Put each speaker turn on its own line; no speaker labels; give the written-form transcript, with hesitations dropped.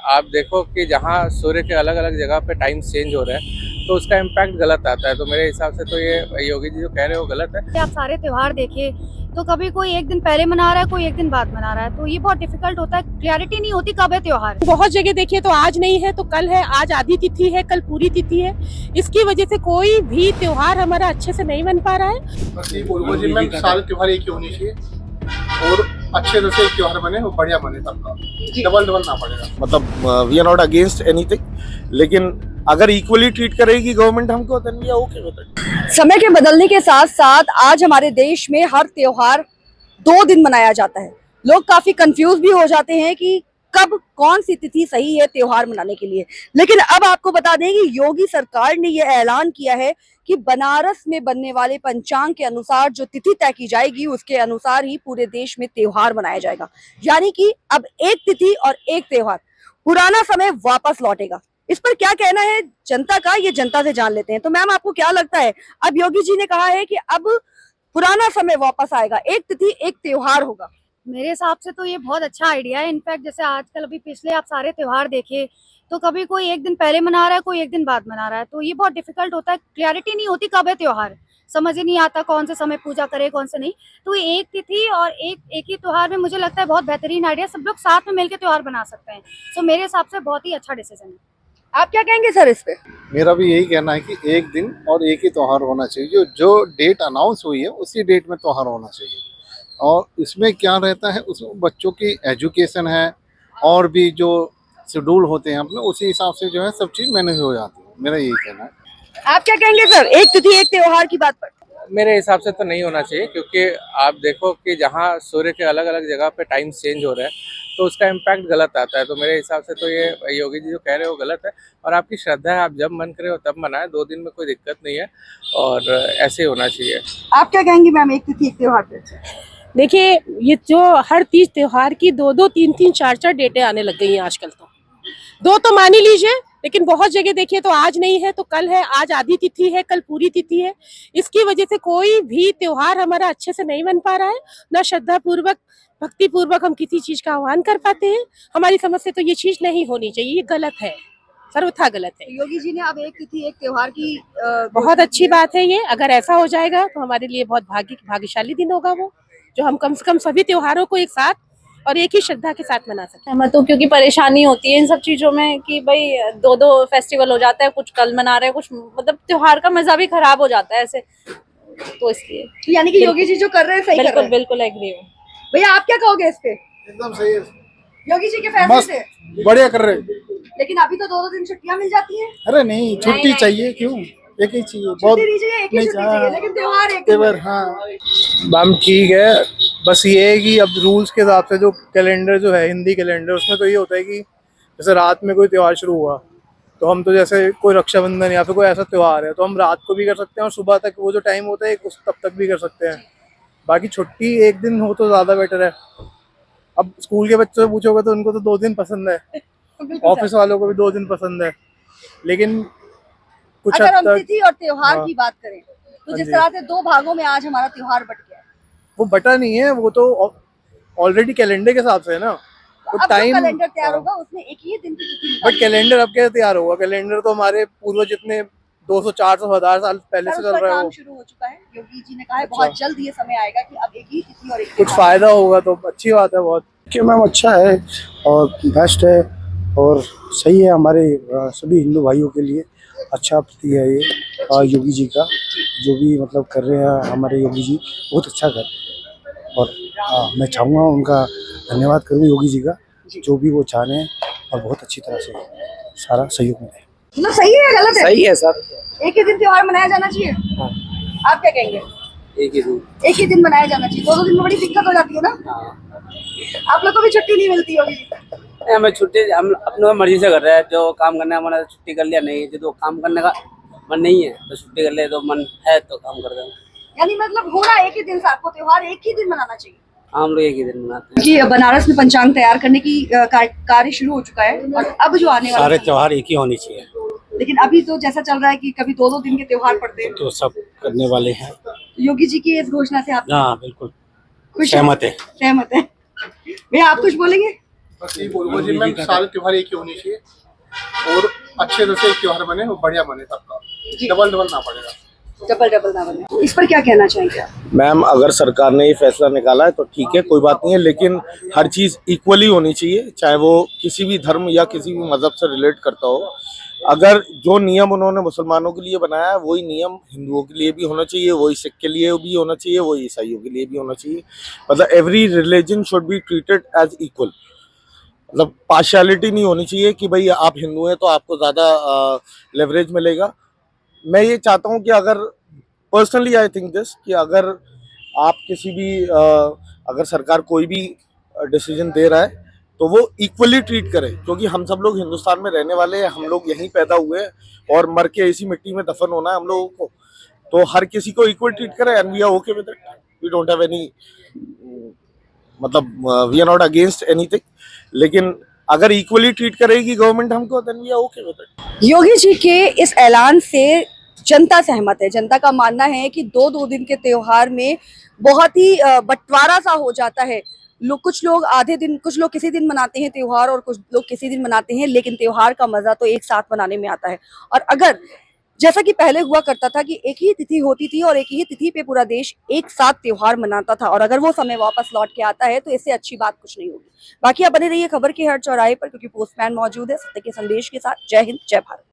आप देखो कि जहाँ सूर्य के अलग अलग जगह पे टाइम चेंज हो रहा है तो उसका इम्पैक्ट गलत आता है। तो मेरे हिसाब से तो ये योगी जी जो कह रहे हैं वो गलत है।
आप सारे त्योहार देखिए तो कभी कोई एक दिन पहले मना रहा है, कोई एक दिन बाद मना रहा है, तो ये बहुत डिफिकल्ट होता है। क्लैरिटी नहीं होती कब है त्योहार।
बहुत जगह देखिए तो आज नहीं है तो कल है, आज आधी तिथि है कल पूरी तिथि है। इसकी वजह से कोई भी त्योहार हमारा अच्छे से नहीं बन पा रहा है।
बस ये बोलूँगा जी मैम, सारे त्योहार एक ही होने चाहिए और अच्छे तरह से त्योहार बने और बढ़िया बने, सबका डबल डबल ना पड़ेगा।
मतलब we are not against anything, लेकिन अगर इक्वली ट्रीट करेगी गवर्नमेंट हमको then we are okay with it.
समय के बदलने के साथ साथ आज हमारे देश में हर त्योहार 2 दिन मनाया जाता है। लोग काफी कंफ्यूज भी हो जाते हैं कि कब कौन सी तिथि सही है त्योहार मनाने के लिए। लेकिन अब आपको बता दें कि योगी सरकार ने यह ऐलान किया है कि बनारस में बनने वाले पंचांग के अनुसार जो तिथि तय की जाएगी उसके अनुसार ही पूरे देश में त्योहार मनाया जाएगा। यानी कि अब एक तिथि और एक त्योहार, पुराना समय वापस लौटेगा। इस पर क्या कहना है जनता का, ये जनता से जान लेते हैं। तो मैम, आपको क्या लगता है, अब योगी जी ने कहा है कि अब पुराना समय वापस आएगा, एक तिथि एक त्योहार होगा।
मेरे हिसाब से तो ये बहुत अच्छा आइडिया है। इनफैक्ट जैसे आजकल अभी पिछले आप सारे त्योहार देखे तो कभी कोई एक दिन पहले मना रहा है, कोई एक दिन बाद मना रहा है, तो ये बहुत डिफिकल्ट होता है। क्लैरिटी नहीं होती कब है त्योहार, समझ ही नहीं आता कौन से समय पूजा करे कौन से नहीं। तो ये एक तिथि और एक ही त्योहार में मुझे लगता है बहुत बेहतरीन आइडिया। सब लोग साथ में मिलकर त्योहार बना सकते हैं। तो मेरे हिसाब से बहुत ही अच्छा डिसीजन है।
आप क्या कहेंगे सर इस पे?
मेरा भी यही कहना है कि एक दिन और एक ही त्योहार होना चाहिए। जो डेट अनाउंस हुई है उसी डेट में त्योहार होना चाहिए। और इसमें क्या रहता है, उसमें बच्चों की एजुकेशन है और भी जो शेड्यूल होते हैं अपने, उसी हिसाब से जो है सब चीज़ मैनेज हो जाती है। मेरा यही कहना है।
आप क्या कहेंगे सर, एक तिथि एक त्योहार की बात पर?
मेरे हिसाब से तो नहीं होना चाहिए, क्योंकि आप देखो कि जहाँ सूर्य के अलग अलग जगह पे टाइम चेंज हो रहा है तो उसका इम्पैक्ट गलत आता है। तो मेरे हिसाब से तो ये योगी जी जो कह रहे हैं वो गलत है। और आपकी श्रद्धा है, आप जब मन करे हो तब मनाएं, 2 दिन में कोई दिक्कत नहीं है और ऐसे ही होना चाहिए।
आप क्या कहेंगे मैम, एक तिथि एक त्योहार पे?
देखिए, ये जो हर तीज त्योहार की 2-2, 3-3, 4-4 डेटें आने लग गई हैं आजकल। तो 2 तो मान ही लीजिए, लेकिन बहुत जगह देखिए तो आज नहीं है तो कल है, आज आधी तिथि है कल पूरी तिथि है। इसकी वजह से कोई भी त्योहार हमारा अच्छे से नहीं बन पा रहा है। ना श्रद्धा पूर्वक भक्ति पूर्वक हम किसी चीज का आह्वान कर पाते हैं। हमारी समझ से तो ये चीज नहीं होनी चाहिए, ये गलत है, सर्वथा गलत है।
योगी जी ने अब एक तिथि एक त्योहार की
बहुत अच्छी बात है ये। अगर ऐसा हो जाएगा तो हमारे लिए बहुत भाग्यशाली दिन होगा वो, जो हम कम से कम सभी त्योहारों को एक साथ और एक ही श्रद्धा के साथ मना सकते हैं।
तो क्योंकि परेशानी होती है इन सब चीजों में कि भाई 2-2 फेस्टिवल हो जाता है, कुछ कल मना रहे हैं, कुछ मतलब त्योहार का मजा भी खराब हो जाता है ऐसे, तो इसलिए।
यानी कि योगी जी जो कर रहे हैं सही कर रहे
बिल्कुल
हैं।
बिल्कुल एग्री हूँ।
भैया, आप क्या कहोगे इस पे?
एकदम सही है,
योगी जी के फैसले
मस्त,
से।
बढ़िया कर रहे हैं।
लेकिन अभी तो 2-2 दिन छुट्टियां मिल जाती हैं।
अरे नहीं, छुट्टी चाहिए, क्यों एक ही चाहिए, बहुत
छुट्टी नहीं चाहिए, एक ही
नहीं,
छुट्टी
हाँ।
चाहिए, लेकिन त्योहार एक
त्योहार, हाँ।
मैम ठीक है, बस ये है कि अब रूल्स के हिसाब से जो कैलेंडर जो है हिंदी कैलेंडर, उसमें तो ये होता है कि जैसे रात में कोई त्यौहार शुरू हुआ तो हम तो जैसे कोई रक्षाबंधन या फिर कोई ऐसा त्यौहार है तो हम रात को भी कर सकते हैं और सुबह तक वो जो टाइम होता है उस तब तक भी कर सकते हैं। बाकी छुट्टी एक दिन हो तो ज़्यादा बेटर है। अब स्कूल के बच्चों से पूछोगे तो उनको तो 2 दिन पसंद है, ऑफिस वालों को भी 2 दिन पसंद है, लेकिन कुछ
अगर
हद
हम
तक
तिथि और त्योहार
हाँ।
की बात करें तो जिस
जी।
तरह से 2 भागों में आज हमारा त्योहार बट गया है,
वो बटा नहीं है, वो तो ऑलरेडी कैलेंडर के हिसाब से है ना।
तो
तो
अब जो
टाइम,
कैलेंडर तैयार होगा उसमें एक ही दिन की तिथि
बट कैलेंडर अब क्या तैयार होगा? कैलेंडर तो हमारे पूर्वज जितने 200, 400, 1000 साल पहले से
उस
चल
पर
रहा है
काम
वो।
शुरू हो चुका है। योगी जी ने कहा है बहुत जल्द ये समय आएगा कि अब एक ही तिथि और एक
कुछ
त्योहार।
फायदा होगा तो अच्छी बात है बहुत।
कि मैम अच्छा है और बेस्ट है और सही है हमारे सभी हिंदू भाइयों के लिए। अच्छा प्रति है ये योगी जी का, जो भी मतलब कर रहे हैं हमारे योगी जी, बहुत अच्छा कर रहे हैं। और मैं चाहूँगा उनका धन्यवाद करूँ योगी जी का, जो भी वो चाह रहे हैं और बहुत अच्छी तरह से सारा सहयोग मिले।
मतलब सही है या गलत है?
सही है सर।
एक ही दिन त्योहार मनाया जाना चाहिए। आप क्या कहेंगे? एक ही दिन मनाया जाना चाहिए। 2-2 दिन में बड़ी दिक्कत हो जाती है ना। आप लोग को भी छुट्टी नहीं मिलती होगी।
हमें छुट्टी हम अपने मर्जी से कर रहे हैं, जो काम करने का मन है तो छुट्टी कर लिया, नहीं जो काम करने का मन नहीं है तो छुट्टी कर ले, तो मन है तो काम कर देंगे।
यानी मतलब हो रहा एक ही दिन से, आपको त्योहार एक ही दिन मनाना चाहिए।
हम लोग एक ही दिन मनाते हैं
जी। बनारस में पंचांग तैयार करने की कार्य शुरू हो चुका है और अब जो आने वाले
सारे त्योहार एक ही होनी चाहिए,
लेकिन अभी तो जैसा चल रहा है कि कभी 2-2 दिन के त्योहार पड़ते हैं।
तो सब करने वाले हैं।
योगी जी की इस घोषणा से आप
हाँ बिल्कुल
खुश
सहमत है।
सहमत है? भैया, आप कुछ बोलेंगे?
बस यही बोलूंगा जी मैम, सारे त्योहार एक ही होने चाहिए और अच्छे तरह से एक त्योहार बने और बढ़िया बने सबका, डबल डबल ना पड़ेगा।
डबल डबल ना बने। इस पर क्या कहना चाहेंगे आप?
मैम अगर सरकार ने ये फैसला निकाला है तो ठीक है, कोई बात नहीं है, लेकिन हर चीज़ इक्वली होनी चाहिए, चाहे वो किसी भी धर्म या किसी भी मजहब से रिलेट करता हो। अगर जो नियम उन्होंने मुसलमानों के लिए बनाया है वही नियम हिंदुओं के लिए भी होना चाहिए, वही सिख के लिए भी होना चाहिए, वही ईसाइयों के लिए भी होना चाहिए। मतलब every religion should be treated as equal. मतलब पार्शियलिटी नहीं होनी चाहिए कि भाई आप हिंदू हैं तो आपको ज़्यादा लेवरेज मिलेगा। मैं ये चाहता हूँ कि अगर पर्सनली आई थिंक दिस कि अगर आप किसी भी अगर सरकार कोई भी डिसीजन दे रहा है तो वो इक्वली ट्रीट करे, क्योंकि हम सब लोग हिंदुस्तान में रहने वाले हैं, हम लोग यहीं पैदा हुए हैं और मर के इसी मिट्टी में दफन होना है हम लोगों को, तो हर किसी को इक्वल ट्रीट करे and we are okay with it. We don't have any, मतलब we are not against anything, लेकिन अगर इक्वली ट्रीट करेगी गवर्नमेंट हमको then we are okay with it.
Yogi ji के इस ऐलान से जनता सहमत है। जनता का मानना है कि दो दिन के त्योहार में बहुत ही बंटवारा सा हो जाता है। कुछ लोग आधे दिन, कुछ लोग किसी दिन मनाते हैं त्योहार और कुछ लोग किसी दिन मनाते हैं, लेकिन त्योहार का मजा तो एक साथ मनाने में आता है। और अगर जैसा कि पहले हुआ करता था कि एक ही तिथि होती थी और एक ही तिथि पे पूरा देश एक साथ त्योहार मनाता था, और अगर वो समय वापस लौट के आता है तो इससे अच्छी बात कुछ नहीं होगी। बाकी आप बने रहिए खबर के हर चौराहे पर, क्योंकि पोस्टमैन मौजूद है सत्य के संदेश के साथ। जय हिंद, जय भारत।